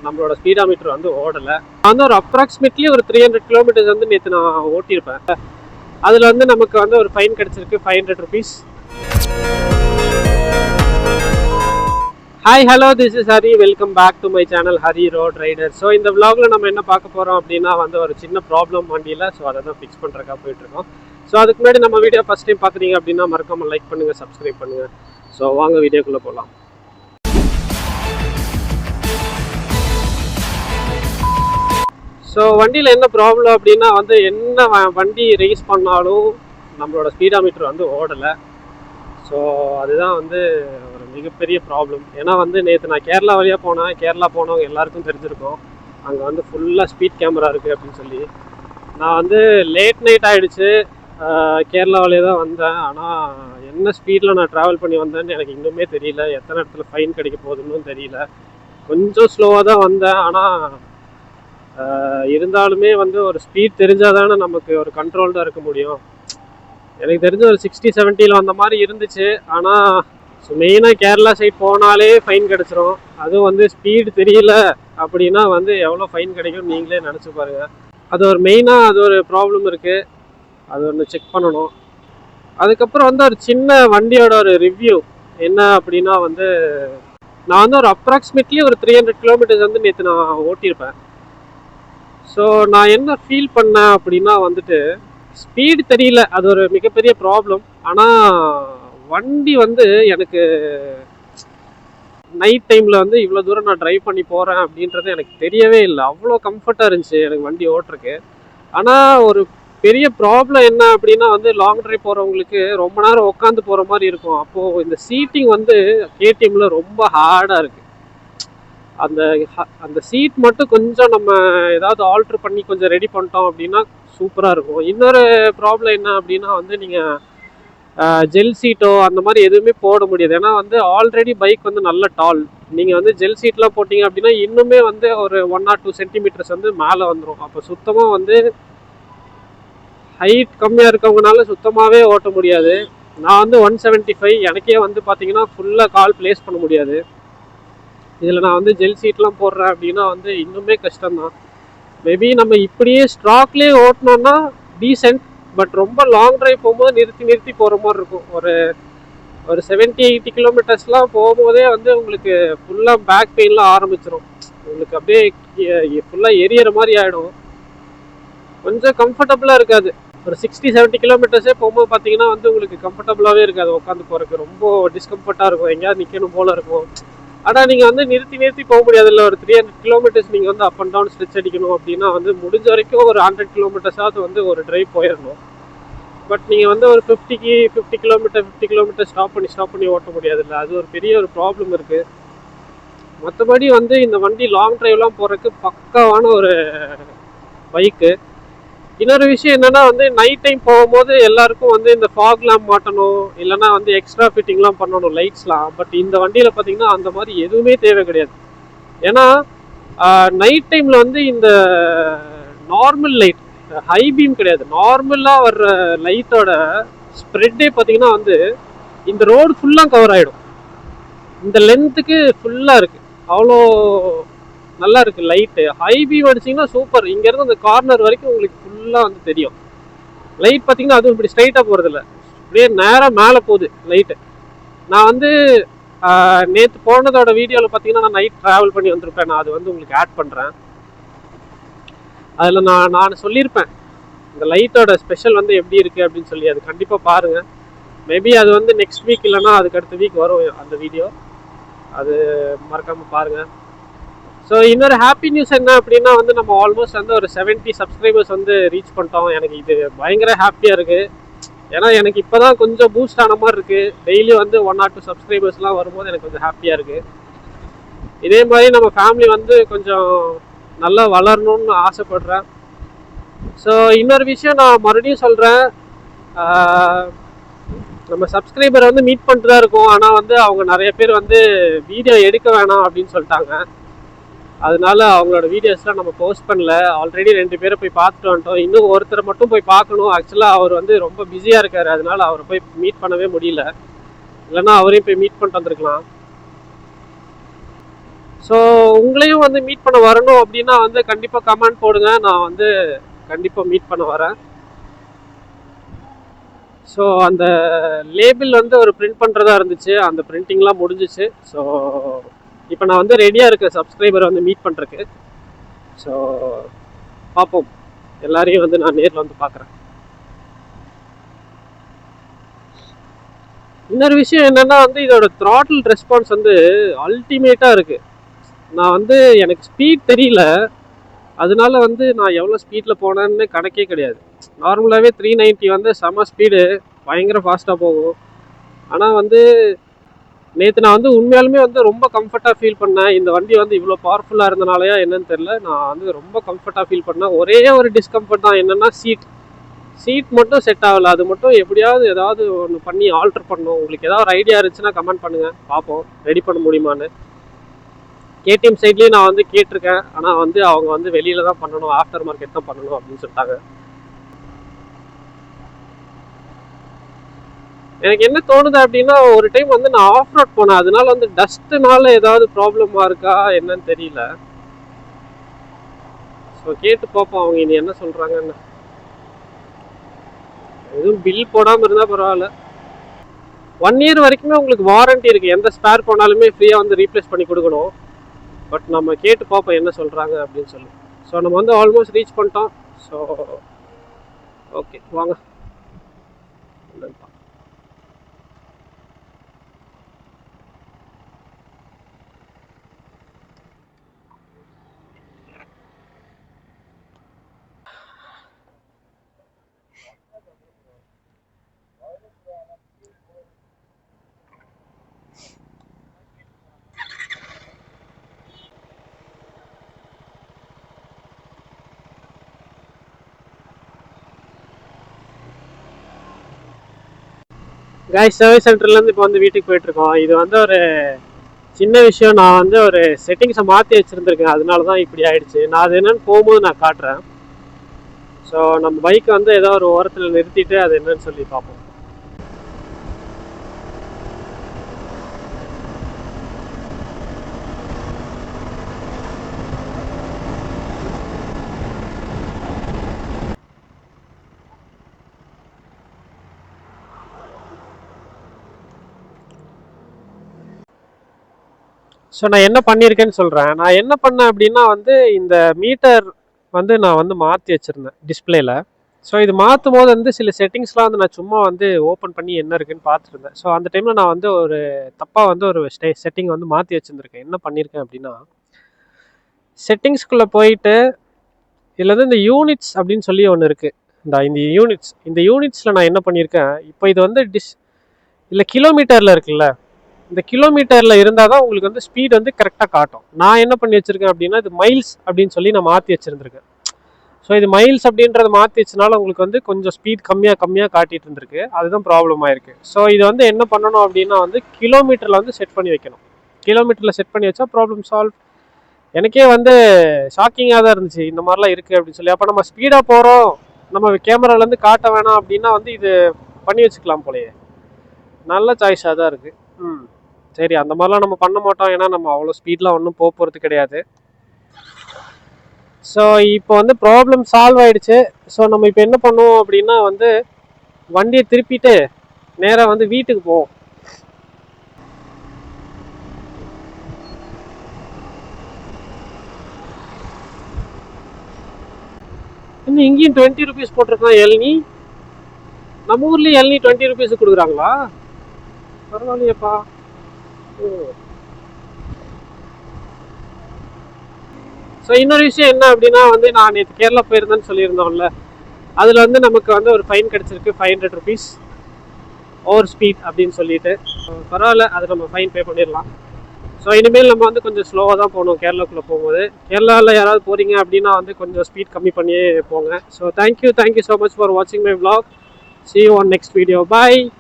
நம்மளோட ஸ்பீடாமீட்டர் வந்து ஓடலை. வந்து ஒரு அப்ராக்சிமேட்லி ஒரு 300 கிலோமீட்டர்ஸ் வந்து நேற்று நான் ஓட்டியிருப்பேன். அதில் வந்து நமக்கு வந்து ஒரு ஃபைன் கிடச்சிருக்கு, 500 rupees. Hi hello, this is Hari. Welcome back to my channel Hari road rider. So இந்த விலாகில் நம்ம என்ன பார்க்க போகிறோம் அப்படின்னா வந்து ஒரு சின்ன ப்ராப்ளம் வண்டியில். ஸோ அதை தான் ஃபிக்ஸ் பண்ணுறக்கா போயிட்டுருக்கோம். ஸோ அதுக்கு முன்னாடி நம்ம வீடியோ ஃபஸ்ட் டைம் பார்க்குறீங்க அப்படின்னா மறக்காமல் லைக் பண்ணுங்கள், சப்ஸ்கிரைப் பண்ணுங்கள். ஸோ வாங்க வீடியோக்குள்ளே போகலாம். ஸோ வண்டியில் என்ன ப்ராப்ளம் அப்படின்னா வந்து என்ன வண்டி ரேஸ் பண்ணாலும் நம்மளோட ஸ்பீடாமீட்டர் வந்து ஓடலை. ஸோ அதுதான் வந்து ஒரு மிகப்பெரிய ப்ராப்ளம். ஏன்னா வந்து நேற்று நான் கேரளா வழியாக போனேன். கேரளா போனவங்க எல்லாருக்கும் தெரிஞ்சிருக்கும், அங்கே வந்து ஃபுல்லாக ஸ்பீட் கேமரா இருக்குது அப்படின்னு சொல்லி. நான் வந்து லேட் நைட் ஆகிடுச்சு, கேரளா வழியாக தான் வந்தேன். ஆனால் என்ன ஸ்பீடில் நான் ட்ராவல் பண்ணி வந்தேன்னு எனக்கு இன்னுமே தெரியல. எத்தனை இடத்துல ஃபைன் கிடைக்க போகுதுன்னு தெரியல. கொஞ்சம் ஸ்லோவாக தான் வந்தேன். ஆனால் இருந்தாலுமே வந்து ஒரு ஸ்பீட் தெரிஞ்சால் தானே நமக்கு ஒரு கண்ட்ரோல்டாக இருக்க முடியும். எனக்கு தெரிஞ்ச ஒரு 60-70 அந்த மாதிரி இருந்துச்சு. ஆனால் மெயினாக கேரளா சைட் போனாலே ஃபைன் கிடச்சிரும். அதுவும் வந்து ஸ்பீடு தெரியல அப்படின்னா வந்து எவ்வளோ ஃபைன் கிடைக்கும் நீங்களே நினச்சி பாருங்கள். அது ஒரு மெயினாக அது ஒரு ப்ராப்ளம் இருக்குது. அது ஒன்று செக் பண்ணணும். அதுக்கப்புறம் வந்து ஒரு சின்ன வண்டியோட ஒரு ரிவ்யூ என்ன அப்படின்னா வந்து நான் வந்து ஒரு அப்ராக்சிமேட்லி ஒரு 300 கிலோமீட்டர்ஸ் வந்து நேற்று நான் ஓட்டியிருப்பேன். ஸோ நான் என்ன ஃபீல் பண்ணேன் அப்படின்னா வந்துட்டு ஸ்பீடு தெரியல, அது ஒரு மிகப்பெரிய ப்ராப்ளம். ஆனால் வண்டி வந்து எனக்கு நைட் டைமில் வந்து இவ்வளோ தூரம் நான் ட்ரைவ் பண்ணி போகிறேன் அப்படின்றது எனக்கு தெரியவே இல்லை. அவ்வளோ கம்ஃபர்ட்டாக இருந்துச்சு எனக்கு வண்டி ஓட்டுறக்கு. ஆனால் ஒரு பெரிய ப்ராப்ளம் என்ன அப்படின்னா வந்து லாங் ட்ரைவ் போகிறவங்களுக்கு ரொம்ப நேரம் உட்காந்து போகிற மாதிரி இருக்கும். அப்போது இந்த சீட்டிங் வந்து கேடிஎம்மில் ரொம்ப ஹார்டாக இருக்குது. அந்த சீட் மட்டும் கொஞ்சம் நம்ம ஏதாவது ஆல்ட்ரு பண்ணி கொஞ்சம் ரெடி பண்ணிட்டோம் அப்படின்னா சூப்பராக இருக்கும். இன்னொரு ப்ராப்ளம் என்ன அப்படின்னா வந்து நீங்கள் ஜெல் சீட்டோ அந்த மாதிரி எதுவுமே போட முடியாது. ஏன்னா வந்து ஆல்ரெடி பைக் வந்து நல்ல டால். நீங்கள் வந்து ஜெல் சீட்லாம் போட்டிங்க அப்படின்னா இன்னுமே வந்து ஒரு 1 or 2 சென்டிமீட்டர்ஸ் வந்து மேலே வந்துடும். அப்போ சுத்தமாக வந்து ஹைட் கம்மியாக இருக்கவங்கனால சுத்தமாகவே ஓட்ட முடியாது. நான் வந்து 175, எனக்கே வந்து பார்த்தீங்கன்னா ஃபுல்லாக கால் பிளேஸ் பண்ண முடியாது. இதில் நான் வந்து ஜெல் சீட்லாம் போடுறேன் அப்படின்னா வந்து இன்னுமே கஷ்டம்தான். மேபி நம்ம இப்படியே ஸ்ட்ராக்லேயே ஓட்டினோன்னா டீசென்ட். பட் ரொம்ப லாங் ட்ரைவ் போகும்போது நிறுத்தி போகிற மாதிரி இருக்கும். ஒரு 70-80 கிலோமீட்டர்ஸ்லாம் போகும்போதே வந்து உங்களுக்கு ஃபுல்லாக பேக் பெயின்லாம் ஆரம்பிச்சிடும். உங்களுக்கு அப்படியே ஃபுல்லாக எரியற மாதிரி ஆகிடும். கொஞ்சம் கம்ஃபர்டபுளாக இருக்காது. ஒரு 60-70 கிலோமீட்டர்ஸே போகும்போது பார்த்தீங்கன்னா வந்து உங்களுக்கு கம்ஃபர்டபுளாகவே இருக்காது. உட்காந்து போகிறதுக்கு ரொம்ப டிஸ்கம்ஃபர்ட்டாக இருக்கும். எங்கேயாவது நிற்கணும் போல் இருக்கும். ஆனால் நீங்கள் வந்து நிறுத்தி போக முடியாது. இல்லை ஒரு 300 கிலோமீட்டர்ஸ் நீங்கள் வந்து அப் அண்ட் டவுன் ஸ்ட்ரெச் அடிக்கணும் அப்படின்னா வந்து முடிஞ்ச வரைக்கும் ஒரு 100 கிலோமீட்டர்ஸாவது வந்து ஒரு ட்ரைவ் போயிடணும். பட் நீங்கள் வந்து ஒரு 50 கிலோமீட்டர் ஸ்டாப் பண்ணி ஓட்ட முடியாது. இல்லை, அது ஒரு பெரிய ஒரு ப்ராப்ளம் இருக்குது. மற்றபடி வந்து இந்த வண்டி லாங் ட்ரைவ்லாம் போகிறதுக்கு பக்காவான ஒரு பைக்கு. இன்னொரு விஷயம் என்னென்னா வந்து நைட் டைம் போகும்போது எல்லாருக்கும் வந்து இந்த ஃபாக் லேம்ப் மாட்டணும், இல்லைனா வந்து எக்ஸ்ட்ரா ஃபிட்டிங்லாம் பண்ணணும் லைட்ஸ்லாம். பட் இந்த வண்டியில் பார்த்தீங்கன்னா அந்த மாதிரி எதுவுமே தேவை கிடையாது. ஏன்னா நைட் டைமில் வந்து இந்த நார்மல் லைட், ஹை பீம் கிடையாது, நார்மலாக வர்ற லைட்டோட ஸ்ப்ரெட்டே பார்த்தீங்கன்னா வந்து இந்த ரோடு ஃபுல்லாக கவர் ஆகிடும். இந்த லென்த்துக்கு ஃபுல்லாக இருக்குது. அவ்வளோ நல்லா இருக்குது லைட்டு. ஹை பீம் அடிச்சிங்கன்னா சூப்பர். இங்கேருந்து அந்த கார்னர் வரைக்கும் உங்களுக்கு ஃபுல்லாக வந்து தெரியும். லைட் பார்த்தீங்கன்னா அதுவும் இப்படி ஸ்ட்ரைட்டாக போகிறதில்ல, அப்படியே நேராக மேலே போகுது லைட்டு. நான் வந்து நேற்று போனதோட வீடியோவில் பார்த்தீங்கன்னா நான் நைட் ட்ராவல் பண்ணி வந்திருப்பேன். நான் அது வந்து உங்களுக்கு ஆட் பண்ணுறேன். அதில் நான் சொல்லியிருப்பேன் இந்த லைட்டோட ஸ்பெஷல் வந்து எப்படி இருக்குது அப்படின்னு சொல்லி. அது கண்டிப்பாக பாருங்கள். மேபி அது வந்து நெக்ஸ்ட் வீக் இல்லைனா அதுக்கு அடுத்த வீக் வரும் அந்த வீடியோ. அது மறக்காமல் பாருங்கள். ஸோ இன்னொரு ஹாப்பி நியூஸ் என்ன அப்படின்னா வந்து நம்ம ஆல்மோஸ்ட் வந்து ஒரு 70 சப்ஸ்கிரைபர்ஸ் வந்து ரீச் பண்ணிட்டோம். எனக்கு இது பயங்கர ஹாப்பியாக இருக்குது. ஏன்னா எனக்கு இப்போ தான் கொஞ்சம் பூஸ்ட் ஆன மாதிரி இருக்குது. டெய்லி வந்து 1 or 2 சப்ஸ்கிரைபர்ஸ்லாம் வரும்போது எனக்கு கொஞ்சம் ஹாப்பியாக இருக்குது. இதே மாதிரி நம்ம ஃபேமிலி வந்து கொஞ்சம் நல்லா வளரணும்னு ஆசைப்படுறேன். ஸோ இன்னொரு விஷயம் நான் மறுபடியும் சொல்கிறேன், நம்ம சப்ஸ்கிரைபரை வந்து மீட் பண்ணிட்டு தான் இருக்கோம். ஆனால் வந்து அவங்க நிறைய பேர் வந்து வீடியோ எடுக்க வேணாம் அப்படின்னு சொல்லிட்டாங்க. அதனால அவங்களோட வீடியோஸ்லாம் நம்ம போஸ்ட் பண்ணல. ஆல்ரெடி 2 பேரை போய் பார்த்துட்டு வந்துட்டோம். இன்னும் ஒருத்தரை மட்டும் போய் பார்க்கணும். ஆக்சுவலாக அவர் வந்து ரொம்ப பிஸியாக இருக்கார். அதனால அவரை போய் மீட் பண்ணவே முடியல. இல்லைன்னா அவரையும் போய் மீட் பண்ணிட்டு வந்துருக்கலாம். ஸோ உங்களையும் வந்து மீட் பண்ண வரணும் அப்படின்னா வந்து கண்டிப்பாக கமெண்ட் போடுங்க, நான் வந்து கண்டிப்பாக மீட் பண்ண வரேன். ஸோ அந்த லேபிள் வந்து ஒரு பிரிண்ட் பண்ணுறதா இருந்துச்சு, அந்த பிரிண்டிங்லாம் முடிஞ்சிச்சு. ஸோ இப்போ நான் வந்து ரெடியாக இருக்கேன் சப்ஸ்கிரைபரை வந்து மீட் பண்ணுறக்கு. ஸோ பார்ப்போம், எல்லாரையும் வந்து நான் நேரில் வந்து பார்க்குறேன். இன்னொரு விஷயம் என்னென்னா வந்து இதோட த்ராட்டில் ரெஸ்பான்ஸ் வந்து அல்டிமேட்டாக இருக்குது. நான் வந்து எனக்கு ஸ்பீட் தெரியல, அதனால வந்து நான் எவ்வளோ ஸ்பீடில் போனேன்னு கணக்கே கிடையாது. நார்மலாகவே 390 வந்து செம ஸ்பீடு, பயங்கர ஃபாஸ்ட்டாக போகும். ஆனால் வந்து நேற்று நான் வந்து உண்மையாலுமே வந்து ரொம்ப கம்ஃபர்ட்டாக ஃபீல் பண்ணேன். இந்த வண்டி வந்து இவ்வளோ பவர்ஃபுல்லாக இருந்தனாலயா என்னன்னு தெரில, நான் வந்து ரொம்ப கம்ஃபர்ட்டாக ஃபீல் பண்ணேன். ஒரே ஒரு டிஸ்கம்ஃபர்ட் தான், என்னென்னா சீட் மட்டும் செட் ஆகலை. அது மட்டும் எப்படியாவது ஏதாவது ஒன்று பண்ணி ஆல்டர் பண்ணணும். உங்களுக்கு ஏதாவது ஒரு ஐடியா இருந்துச்சுன்னா கமெண்ட் பண்ணுங்கள், பார்ப்போம் ரெடி பண்ண முடியுமான்னு. கேடிஎம் சைட்லேயும் நான் வந்து கேட்டிருக்கேன், ஆனால் வந்து அவங்க வந்து வெளியில் தான் பண்ணணும், ஆஃப்டர் மார்க்கெட் தான் பண்ணணும் அப்படின்னு சொல்லிட்டாங்க. எனக்கு என்ன தோணுது அப்படின்னா, ஒரு டைம் வந்து நான் ஆஃப் ரோட் போனேன், அதனால வந்து டஸ்ட்டுனால ஏதாவது ப்ராப்ளமாக இருக்கா என்னன்னு தெரியல. ஸோ கேட்டு பார்ப்போம் அவங்க இனி என்ன சொல்கிறாங்கன்னு. எதுவும் பில் போடாமல் இருந்தால் பரவாயில்ல. 1 இயர் வரைக்குமே உங்களுக்கு வாரண்ட்டி இருக்குது, எந்த ஸ்பேர் போனாலுமே ஃப்ரீயாக வந்து ரீப்ளேஸ் பண்ணி கொடுக்கணும். பட் நம்ம கேட்டு பார்ப்போம் என்ன சொல்கிறாங்க அப்படின்னு சொல்லி. ஸோ நம்ம வந்து ஆல்மோஸ்ட் ரீச் பண்ணிட்டோம். ஸோ ஓகே வாங்க. கைஸ், சர்வீஸ் சென்டர்லேருந்து இப்போ வந்து வீட்டுக்கு போயிட்டுருக்கோம். இது வந்து ஒரு சின்ன விஷயம், நான் வந்து ஒரு செட்டிங்ஸை மாற்றி வச்சுருந்துருக்கேன், அதனால தான் இப்படி ஆகிடுச்சு. நான் அது என்னென்னு போகும்போது நான் காட்டுறேன். ஸோ நம்ம பைக்கை வந்து ஏதோ ஒரு ஓரத்தில் நிறுத்திட்டு அது என்னன்னு சொல்லி பார்ப்போம். ஸோ நான் என்ன பண்ணியிருக்கேன்னு சொல்கிறேன். நான் என்ன பண்ணேன் அப்படின்னா வந்து இந்த மீட்டர் வந்து நான் வந்து மாற்றி வச்சுருந்தேன் டிஸ்பிளேல. ஸோ இது மாற்றும் போது வந்து சில செட்டிங்ஸ்லாம் வந்து நான் சும்மா வந்து ஓப்பன் பண்ணி என்ன இருக்குன்னு பார்த்துருந்தேன். ஸோ அந்த டைமில் நான் வந்து ஒரு தப்பாக வந்து ஒரு செட்டிங் வந்து மாற்றி வச்சுருந்துருக்கேன். என்ன பண்ணியிருக்கேன் அப்படின்னா, செட்டிங்ஸ்குள்ளே போயிட்டு இதில் வந்து இந்த யூனிட்ஸ் அப்படின்னு சொல்லி ஒன்று இருக்குது. இந்த யூனிட்ஸில் நான் என்ன பண்ணியிருக்கேன், இப்போ இது வந்து இல்லை கிலோமீட்டரில் இருக்குல்ல, இந்த கிலோமீட்டரில் இருந்தால் தான் உங்களுக்கு வந்து ஸ்பீட் வந்து கரெக்டாக காட்டும். நான் என்ன பண்ணி வச்சுருக்கேன் அப்படின்னா, இது மைல்ஸ் அப்படின்னு சொல்லி நான் மாற்றி வச்சுருந்துருக்கேன். ஸோ இது மைல்ஸ் அப்படின்றத மாற்றி வச்சனால உங்களுக்கு வந்து கொஞ்சம் ஸ்பீட் கம்மியாக காட்டிகிட்டு இருந்திருக்கு, அதுதான் ப்ராப்ளம் ஆயிருக்கு. ஸோ இது வந்து என்ன பண்ணணும் அப்படின்னா வந்து கிலோமீட்டரில் வந்து செட் பண்ணி வைக்கணும். கிலோமீட்டரில் செட் பண்ணி வச்சா ப்ராப்ளம் சால்வ். எனக்கே வந்து ஷாக்கிங்காக தான் இருந்துச்சு, இந்த மாதிரிலாம் இருக்குது அப்படின்னு சொல்லி. அப்போ நம்ம ஸ்பீடாக போகிறோம், நம்ம கேமராலேருந்து காட்ட வேணாம் அப்படின்னா வந்து இது பண்ணி வச்சுக்கலாம் போலையே. நல்ல சாய்ஸாக தான் இருக்குது. சரி, அந்த மாதிரிலாம் நம்ம பண்ண மாட்டோம், ஏன்னா நம்ம அவ்வளோ ஸ்பீட்லாம் ஒன்றும் போகிறது கிடையாது. ஸோ இப்போ வந்து ப்ராப்ளம் சால்வ் ஆகிடுச்சு. ஸோ நம்ம இப்போ என்ன பண்ணுவோம் அப்படின்னா வந்து வண்டியை திருப்பிட்டு நேராக வந்து வீட்டுக்கு போவோம். இன்னும் இங்கேயும் 20 rupees போட்டிருக்கான் இளநீ. நம்ம ஊர்லேயும் இளநீ 20 rupees கொடுக்குறாங்களா? பரவாயில்லையப்பா. ஸோ இன்னொரு விஷயம் என்ன அப்படின்னா வந்து நான் நேற்று கேரளா போயிருந்தேன்னு சொல்லியிருந்தோம்ல, அதில் வந்து நமக்கு வந்து ஒரு ஃபைன் கிடச்சிருக்கு, 500 rupees ஓவர் ஸ்பீட் அப்படின்னு சொல்லிட்டு. பரவாயில்ல, அது நம்ம ஃபைன் பே பண்ணிடலாம். ஸோ இனிமேல் நம்ம வந்து கொஞ்சம் ஸ்லோவாக தான் போகணும் கேரளாக்குள்ளே போகும்போது. கேரளாவில் யாராவது போகிறீங்க அப்படின்னா வந்து கொஞ்சம் ஸ்பீட் கம்மி பண்ணியே போங்க. So thank you so much for வாட்சிங் my vlog. See you on next video. Bye.